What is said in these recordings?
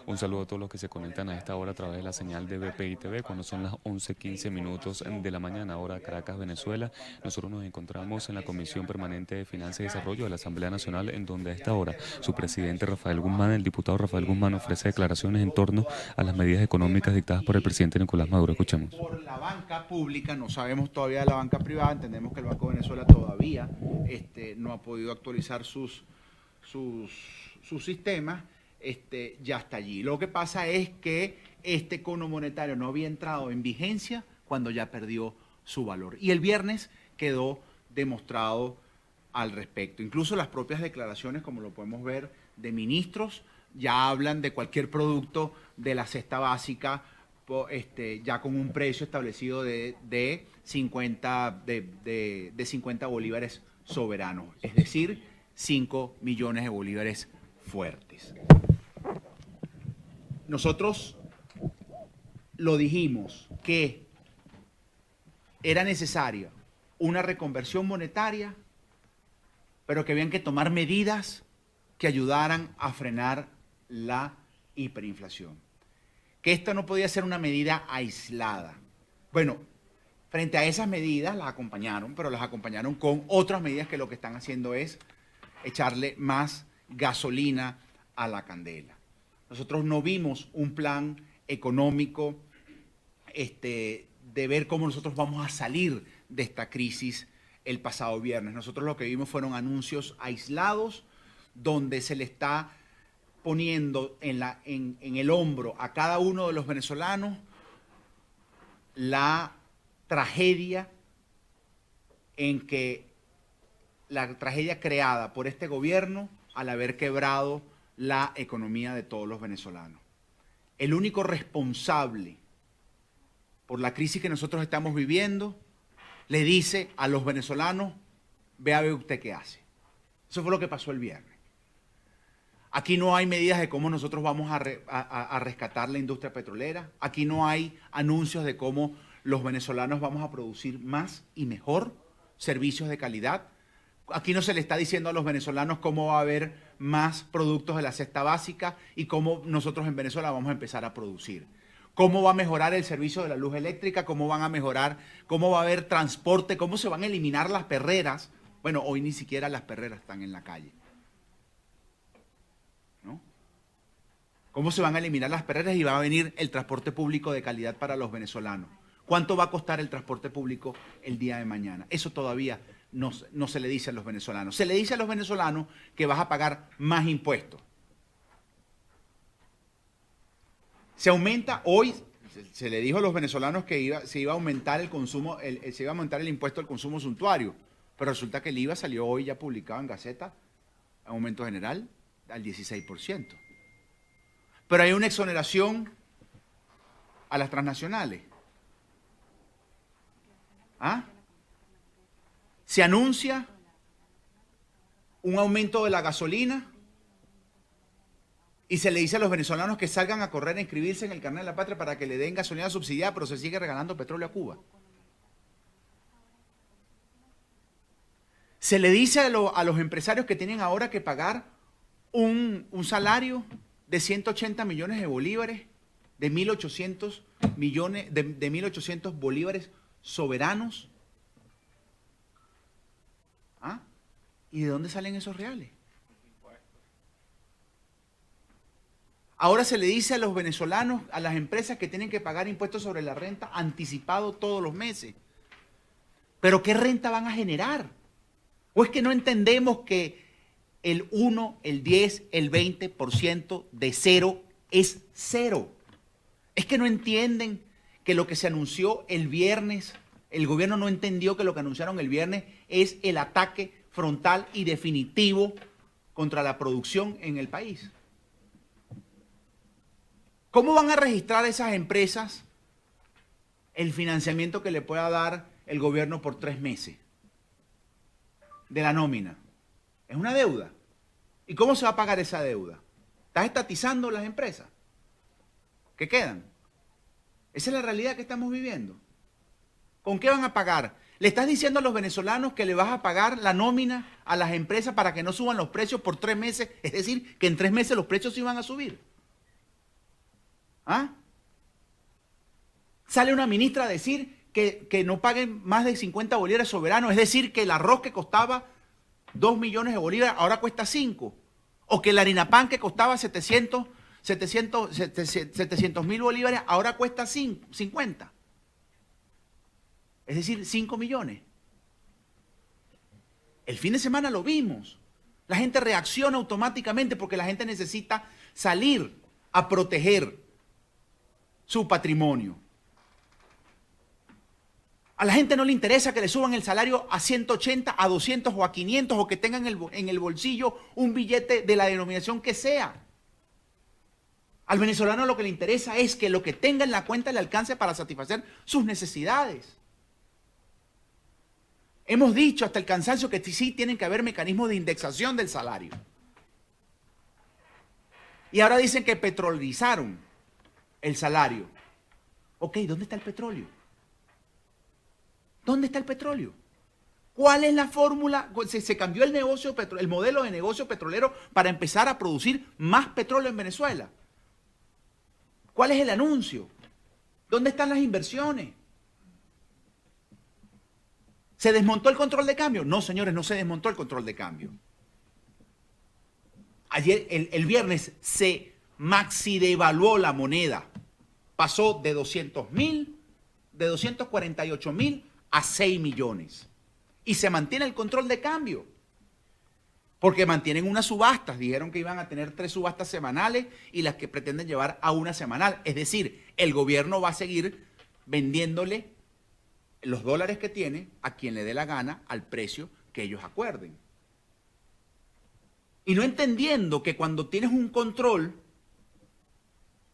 Un saludo a todos los que se conectan a esta hora a través de la señal de BPI TV cuando son las 11:15 minutos de la mañana, hora Caracas, Venezuela. Nosotros nos encontramos en la Comisión Permanente de Finanzas y Desarrollo de la Asamblea Nacional, en donde a esta hora su presidente Rafael Guzmán, el diputado Rafael Guzmán, ofrece declaraciones en torno a las medidas económicas dictadas por el presidente Nicolás Maduro. Escuchemos. Por la banca pública, no sabemos todavía de la banca privada, entendemos que el Banco de Venezuela todavía no ha podido actualizar sus sistemas, ya está allí. Lo que pasa es que este cono monetario no había entrado en vigencia cuando ya perdió su valor. Y el viernes quedó demostrado al respecto. Incluso las propias declaraciones, como lo podemos ver, de ministros, ya hablan de cualquier producto de la cesta básica, ya con un precio establecido de 50 bolívares soberanos, es decir, 5 millones de bolívares fuertes. Nosotros lo dijimos que era necesaria una reconversión monetaria, pero que habían que tomar medidas que ayudaran a frenar la hiperinflación. Que esta no podía ser una medida aislada. Bueno, frente a esas medidas las acompañaron, pero las acompañaron con otras medidas que lo que están haciendo es echarle más gasolina a la candela. Nosotros no vimos un plan económico de ver cómo nosotros vamos a salir de esta crisis el pasado viernes. Nosotros lo que vimos fueron anuncios aislados donde se le está poniendo en el hombro a cada uno de los venezolanos la tragedia creada por este gobierno al haber quebrado la economía de todos los venezolanos. El único responsable por la crisis que nosotros estamos viviendo le dice a los venezolanos: vea a ver usted qué hace. Eso fue lo que pasó el viernes. Aquí no hay medidas de cómo nosotros vamos a rescatar la industria petrolera. Aquí no hay anuncios de cómo los venezolanos vamos a producir más y mejor servicios de calidad. Aquí no se le está diciendo a los venezolanos cómo va a haber más productos de la cesta básica y cómo nosotros en Venezuela vamos a empezar a producir. Cómo va a mejorar el servicio de la luz eléctrica, cómo van a mejorar, cómo va a haber transporte, cómo se van a eliminar las perreras. Bueno, hoy ni siquiera las perreras están en la calle, ¿no? ¿Cómo se van a eliminar las perreras y va a venir el transporte público de calidad para los venezolanos? ¿Cuánto va a costar el transporte público el día de mañana? Eso todavía no se le dice a los venezolanos. Se le dice a los venezolanos que vas a pagar más impuestos. Se aumenta hoy, se le dijo a los venezolanos que se iba a aumentar el consumo, se iba a aumentar el impuesto al consumo suntuario, pero resulta que el IVA salió hoy ya publicado en Gaceta, aumento general al 16%. Pero hay una exoneración a las transnacionales. ¿Ah? Se anuncia un aumento de la gasolina y se le dice a los venezolanos que salgan a correr a inscribirse en el carnet de la patria para que le den gasolina subsidiada, pero se sigue regalando petróleo a Cuba. Se le dice a los empresarios que tienen ahora que pagar un salario de 180 millones de bolívares, de 1.800 millones, de 1.800 bolívares soberanos. ¿Ah? ¿Y de dónde salen esos reales? Ahora se le dice a los venezolanos, a las empresas, que tienen que pagar impuestos sobre la renta anticipado todos los meses. ¿Pero qué renta van a generar? ¿O es que no entendemos que el 1, el 10, el 20% de cero es cero? Es que no entienden que lo que se anunció el viernes, el gobierno no entendió que lo que anunciaron el viernes es el ataque frontal y definitivo contra la producción en el país. ¿Cómo van a registrar esas empresas el financiamiento que le pueda dar el gobierno por 3 meses de la nómina? Es una deuda. ¿Y cómo se va a pagar esa deuda? ¿Estás estatizando las empresas? ¿Qué quedan? Esa es la realidad que estamos viviendo. ¿Con qué van a pagar? Le estás diciendo a los venezolanos que le vas a pagar la nómina a las empresas para que no suban los precios por 3 meses, es decir, que en 3 meses los precios se iban a subir. ¿Ah? Sale una ministra a decir que no paguen más de 50 bolívares soberanos, es decir, que el arroz que costaba 2 millones de bolívares ahora cuesta 5, o que la harina pan que costaba 700.000 bolívares ahora cuesta 50, es decir, 5 millones. El fin de semana lo vimos. La gente reacciona automáticamente porque la gente necesita salir a proteger su patrimonio. A la gente no le interesa que le suban el salario a 180, a 200 o a 500 o que tengan en el bolsillo un billete de la denominación que sea. Al venezolano lo que le interesa es que lo que tenga en la cuenta le alcance para satisfacer sus necesidades. Hemos dicho hasta el cansancio que sí tienen que haber mecanismos de indexación del salario. Y ahora dicen que petrolizaron el salario. Ok, ¿dónde está el petróleo? ¿Dónde está el petróleo? ¿Cuál es la fórmula? Se cambió el modelo de negocio petrolero para empezar a producir más petróleo en Venezuela. ¿Cuál es el anuncio? ¿Dónde están las inversiones? ¿Se desmontó el control de cambio? No, señores, no se desmontó el control de cambio. Ayer, el viernes, se maxidevaluó la moneda. Pasó de 248.000 a 6 millones. Y se mantiene el control de cambio. Porque mantienen unas subastas. Dijeron que iban a tener 3 subastas semanales y las que pretenden llevar a una semanal. Es decir, el gobierno va a seguir vendiéndole los dólares que tiene a quien le dé la gana al precio que ellos acuerden. Y no entendiendo que cuando tienes un control,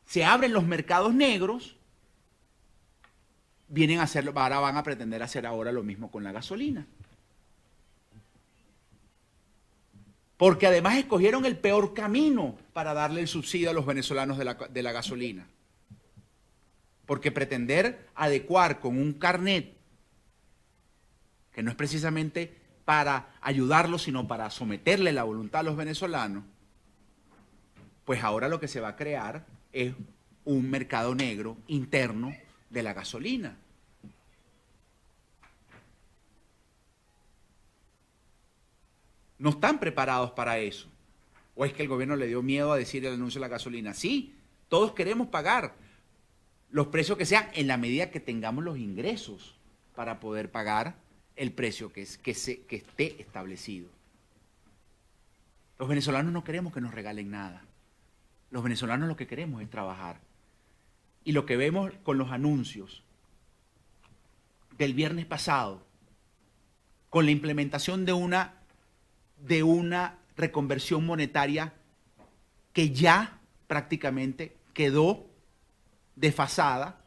se abren los mercados negros, vienen a hacerlo, ahora van a pretender hacer ahora lo mismo con la gasolina. Porque además escogieron el peor camino para darle el subsidio a los venezolanos de la gasolina. Porque pretender adecuar con un carnet, que no es precisamente para ayudarlos, sino para someterle la voluntad a los venezolanos, pues ahora lo que se va a crear es un mercado negro interno de la gasolina. No están preparados para eso. ¿O es que el gobierno le dio miedo a decir el anuncio de la gasolina? Sí, todos queremos pagar los precios que sean en la medida que tengamos los ingresos para poder pagar el precio que esté establecido. Los venezolanos no queremos que nos regalen nada. Los venezolanos lo que queremos es trabajar. Y lo que vemos con los anuncios del viernes pasado, con la implementación de una reconversión monetaria que ya prácticamente quedó desfasada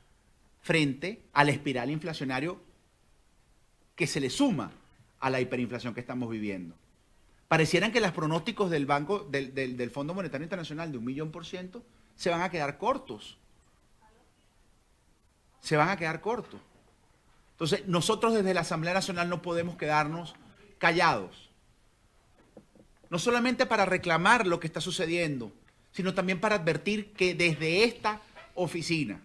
frente al espiral inflacionario que se le suma a la hiperinflación que estamos viviendo. Parecieran que los pronósticos del Fondo Monetario Internacional de 1.000.000% se van a quedar cortos. Se van a quedar cortos. Entonces, nosotros desde la Asamblea Nacional no podemos quedarnos callados. No solamente para reclamar lo que está sucediendo, sino también para advertir que desde esta oficina,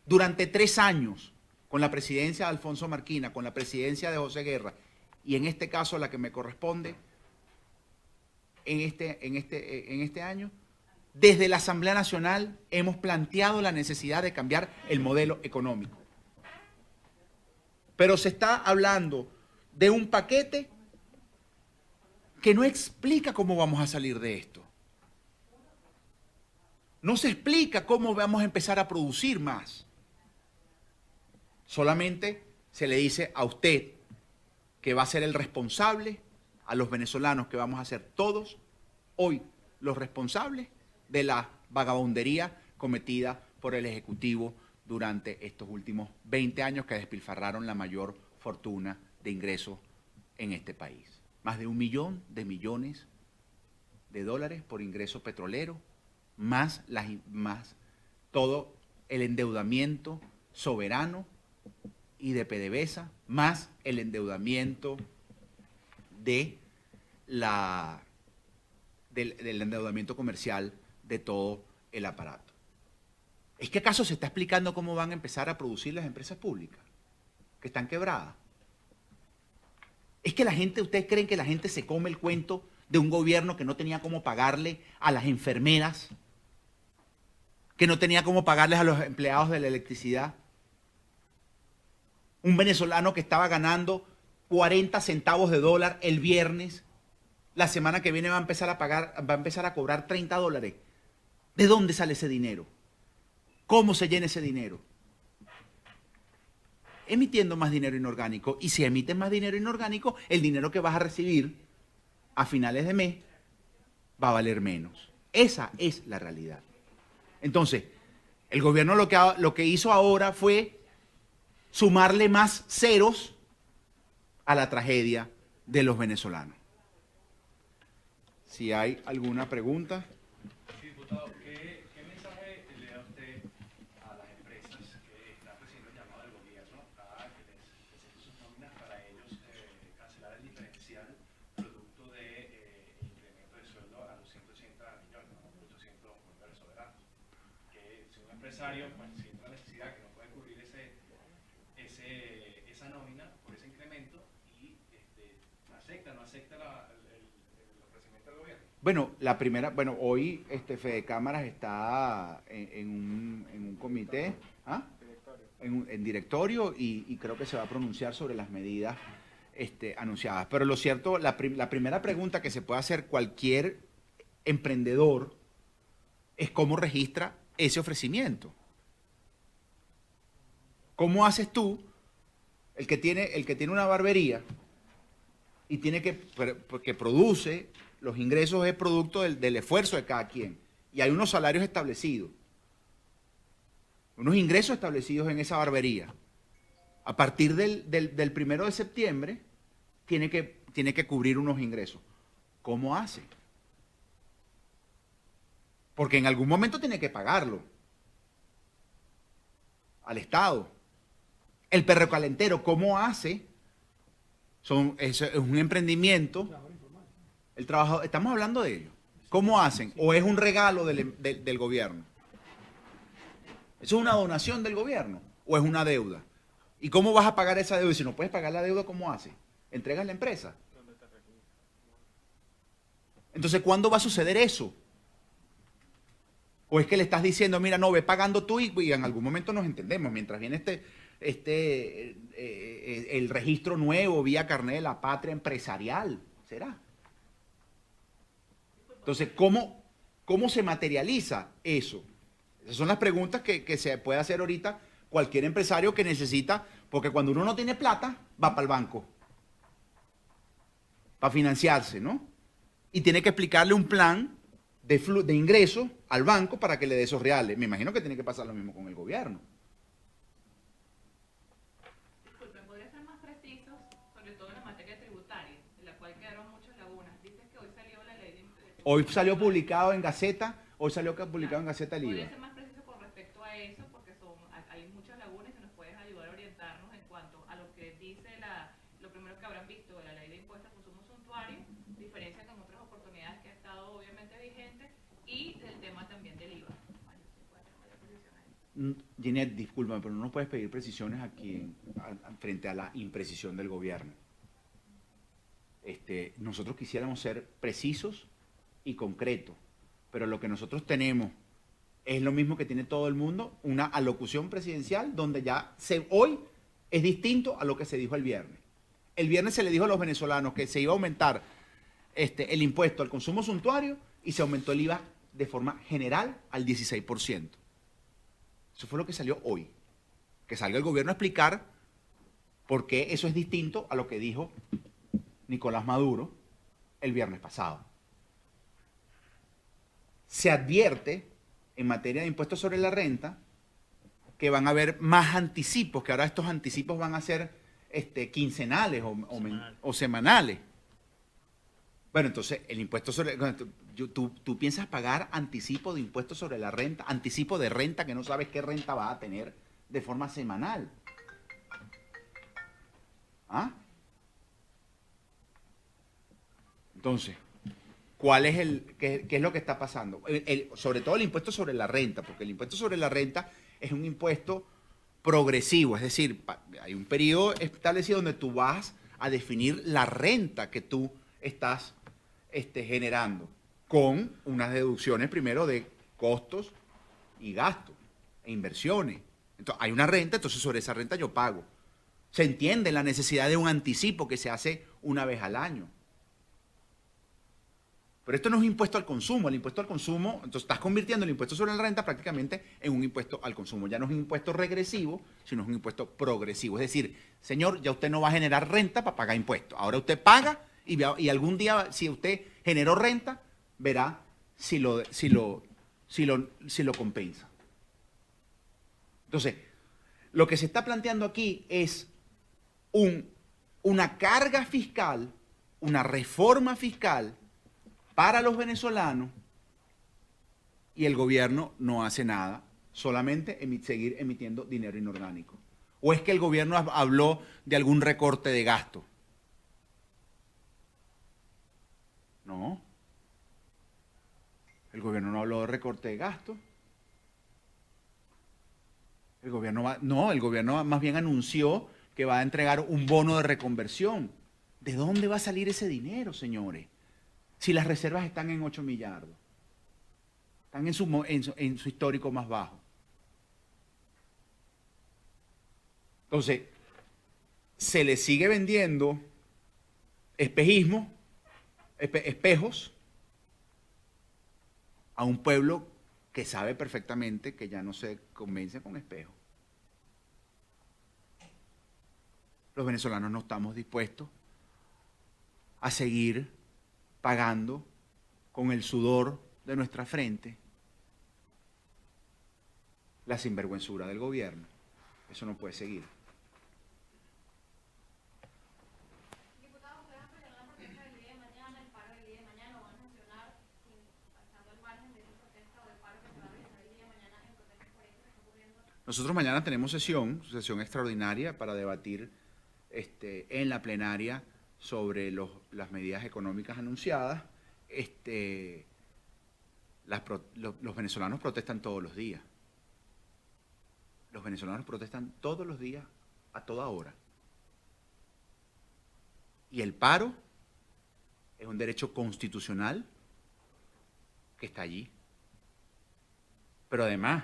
durante 3 años, con la presidencia de Alfonso Marquina, con la presidencia de José Guerra, y en este caso la que me corresponde, en este año, desde la Asamblea Nacional hemos planteado la necesidad de cambiar el modelo económico. Pero se está hablando de un paquete que no explica cómo vamos a salir de esto. No se explica cómo vamos a empezar a producir más. Solamente se le dice a usted que va a ser el responsable, a los venezolanos que vamos a ser todos hoy los responsables de la vagabundería cometida por el Ejecutivo durante estos últimos 20 años que despilfarraron la mayor fortuna de ingresos en este país. Más de 1 millón de millones de dólares por ingreso petrolero, más todo el endeudamiento soberano y de PDVSA, más el endeudamiento del endeudamiento comercial de todo el aparato. ¿Es que acaso se está explicando cómo van a empezar a producir las empresas públicas que están quebradas? ¿Es que la gente, ustedes creen que la gente se come el cuento de un gobierno que no tenía cómo pagarle a las enfermeras, que no tenía cómo pagarles a los empleados de la electricidad? Un venezolano que estaba ganando 40 centavos de dólar el viernes, la semana que viene va a empezar a pagar, va a empezar a cobrar 30 dólares. ¿De dónde sale ese dinero? ¿Cómo se llena ese dinero? Emitiendo más dinero inorgánico. Y si emites más dinero inorgánico, el dinero que vas a recibir a finales de mes va a valer menos. Esa es la realidad. Entonces, el gobierno lo que hizo ahora fue sumarle más ceros a la tragedia de los venezolanos. Si hay alguna pregunta. Sí, diputado, ¿qué mensaje le da usted a las empresas que están recibiendo el llamado del gobierno a que les presenten sus nóminas para ellos cancelar el diferencial producto del incremento de sueldo a los 180 millones, a los 800 bolívares soberanos? Que si un empresario pues, siente la necesidad que no puede cubrir esa nómina por ese incremento y acepta, no acepta el ofrecimiento del gobierno. Bueno, hoy Fede Cámaras está en un comité, en directorio y creo que se va a pronunciar sobre las medidas anunciadas. Pero lo cierto, la primera pregunta que se puede hacer cualquier emprendedor es cómo registra ese ofrecimiento. ¿Cómo haces tú, el que tiene una barbería y tiene que produce, los ingresos es producto del esfuerzo de cada quien, y hay unos salarios establecidos, unos ingresos establecidos en esa barbería? A partir del 1 de septiembre tiene que cubrir unos ingresos. ¿Cómo hace? Porque en algún momento tiene que pagarlo al Estado. El perro calentero, ¿cómo hace? Es un emprendimiento. El trabajo, estamos hablando de ello. ¿Cómo hacen? ¿O es un regalo del gobierno? ¿Eso es una donación del gobierno? ¿O es una deuda? ¿Y cómo vas a pagar esa deuda? Y si no puedes pagar la deuda, ¿cómo haces? ¿Entregas la empresa? Entonces, ¿cuándo va a suceder eso? ¿O es que le estás diciendo, mira, no, ve pagando tú y en algún momento nos entendemos, mientras viene el registro nuevo vía carnet de la patria empresarial? ¿Será? Entonces, ¿cómo se materializa eso? Esas son las preguntas que se puede hacer ahorita cualquier empresario que necesita, porque cuando uno no tiene plata, va para el banco, para financiarse, ¿no? Y tiene que explicarle un plan de ingreso al banco para que le dé esos reales. Me imagino que tiene que pasar lo mismo con el gobierno. Disculpen, ¿podría ser más precisos, sobre todo en la materia tributaria, en la cual quedaron muchas lagunas? Dicen que hoy salió la ley de... Hoy salió publicado en Gaceta, en Gaceta el IVA. ¿Podría ser más preciso con respecto a eso? Porque hay muchas lagunas y nos puedes ayudar a orientarnos en cuanto a lo que dice lo primero que habrán visto de la ley de impuestos al consumo suntuario, diferencia con otras oportunidades que ha estado obviamente vigente, y del tema también del IVA. Ginette, disculpa, pero no puedes pedir precisiones aquí frente a la imprecisión del gobierno. Nosotros quisiéramos ser precisos y concretos, pero lo que nosotros tenemos es lo mismo que tiene todo el mundo, una alocución presidencial donde hoy es distinto a lo que se dijo el viernes. El viernes se le dijo a los venezolanos que se iba a aumentar el impuesto al consumo suntuario y se aumentó el IVA de forma general al 16%. Eso fue lo que salió hoy. Que salga el gobierno a explicar por qué eso es distinto a lo que dijo Nicolás Maduro el viernes pasado. Se advierte en materia de impuestos sobre la renta que van a haber más anticipos, que ahora estos anticipos van a ser quincenales o semanales. Bueno, entonces el impuesto sobre... Tú piensas pagar anticipo de impuestos sobre la renta, anticipo de renta que no sabes qué renta vas a tener de forma semanal. ¿Ah? Entonces, qué es lo que está pasando. Sobre todo el impuesto sobre la renta, porque el impuesto sobre la renta es un impuesto progresivo, es decir, hay un periodo establecido donde tú vas a definir la renta que tú estás generando, con unas deducciones primero de costos y gastos e inversiones. Entonces, hay una renta, entonces sobre esa renta yo pago. Se entiende la necesidad de un anticipo que se hace una vez al año. Pero esto no es un impuesto al consumo. El impuesto al consumo, entonces estás convirtiendo el impuesto sobre la renta prácticamente en un impuesto al consumo. Ya no es un impuesto regresivo, sino es un impuesto progresivo. Es decir, señor, ya usted no va a generar renta para pagar impuestos. Ahora usted paga y algún día, si usted generó renta, verá si lo compensa. Entonces, lo que se está planteando aquí es una carga fiscal, una reforma fiscal para los venezolanos, y el gobierno no hace nada, solamente seguir emitiendo dinero inorgánico. ¿O es que el gobierno habló de algún recorte de gasto? No. El gobierno no habló de recorte de gasto. El gobierno más bien anunció que va a entregar un bono de reconversión. ¿De dónde va a salir ese dinero, señores? Si las reservas están en 8 millardos, están en su histórico más bajo. Entonces, se le sigue vendiendo espejos a un pueblo que sabe perfectamente que ya no se convence con espejos. Los venezolanos no estamos dispuestos a seguir pagando con el sudor de nuestra frente la sinvergüenzura del gobierno. Eso no puede seguir. Diputado, ¿ustedes apoyarán la protesta del día de mañana, el paro del día de mañana, o van a sancionar, estando al margen de esa protesta o del paro que se va a realizar el día de mañana en protesta por esto que está ocurriendo? Nosotros mañana tenemos sesión extraordinaria para debatir en la plenaria sobre las medidas económicas anunciadas. Los venezolanos protestan todos los días. Los venezolanos protestan todos los días, a toda hora. Y el paro es un derecho constitucional que está allí. Pero además,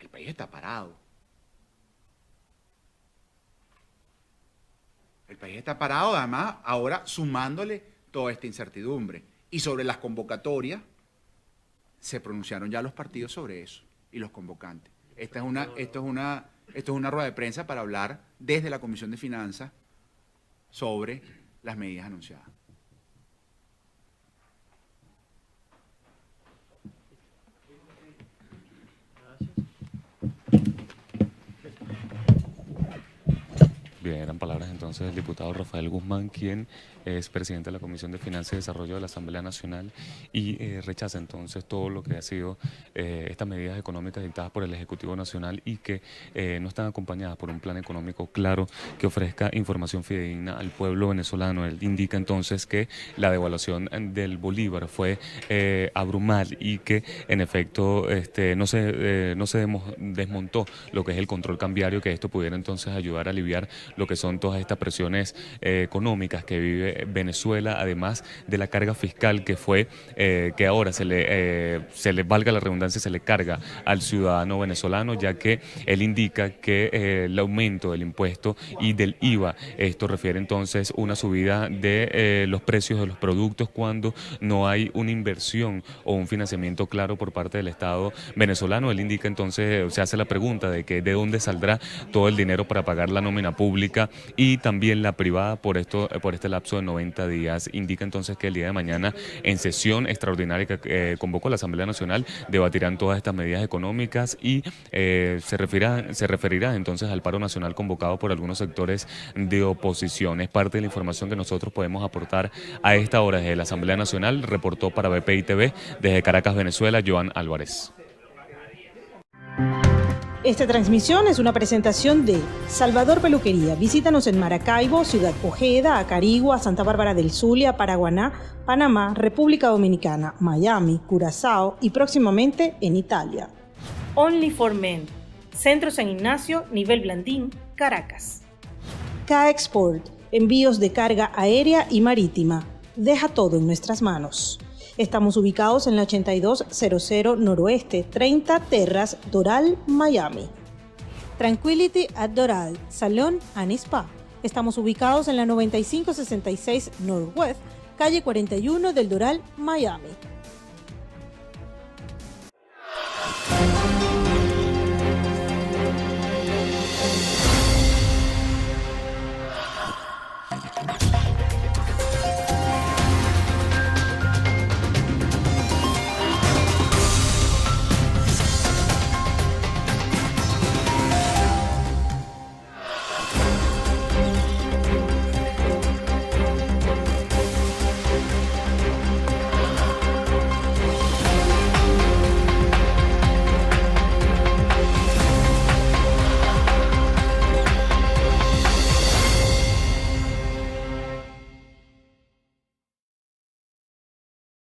el país está parado. El país está parado, además, ahora sumándole toda esta incertidumbre. Y sobre las convocatorias, se pronunciaron ya los partidos sobre eso y los convocantes. Esto es una rueda de prensa para hablar desde la Comisión de Finanzas sobre las medidas anunciadas. Bien, eran palabras entonces del diputado Rafael Guzmán, quien es presidente de la Comisión de Finanzas y Desarrollo de la Asamblea Nacional, y rechaza entonces todo lo que ha sido estas medidas económicas dictadas por el Ejecutivo Nacional y que no están acompañadas por un plan económico claro que ofrezca información fidedigna al pueblo venezolano. Él indica entonces que la devaluación del bolívar fue abrumal y que en efecto no se desmontó lo que es el control cambiario, que esto pudiera entonces ayudar a aliviar lo que son todas estas presiones económicas que vive Venezuela, además de la carga fiscal que fue que ahora se le valga la redundancia, se le carga al ciudadano venezolano, ya que él indica que el aumento del impuesto y del IVA, esto refiere entonces una subida de los precios de los productos cuando no hay una inversión o un financiamiento claro por parte del Estado venezolano. Él indica entonces, se hace la pregunta de que de dónde saldrá todo el dinero para pagar la nómina pública y también la privada por este lapso de 90 días. Indica entonces que el día de mañana, en sesión extraordinaria que convocó la Asamblea Nacional, debatirán todas estas medidas económicas y se referirá entonces al paro nacional convocado por algunos sectores de oposición. Es parte de la información que nosotros podemos aportar a esta hora desde la Asamblea Nacional. Reportó para BPI TV desde Caracas, Venezuela, Joan Álvarez. Esta transmisión es una presentación de Salvador Peluquería. Visítanos en Maracaibo, Ciudad Ojeda, Acarigua, Santa Bárbara del Zulia, Paraguaná, Panamá, República Dominicana, Miami, Curazao y próximamente en Italia. Only for Men. Centro San Ignacio, Nivel Blandín, Caracas. K-Export. Envíos de carga aérea y marítima. Deja todo en nuestras manos. Estamos ubicados en la 8200 Noroeste, 30 Terras, Doral, Miami. Tranquility at Doral, Salón and Spa. Estamos ubicados en la 9566 Northwest, calle 41 del Doral, Miami.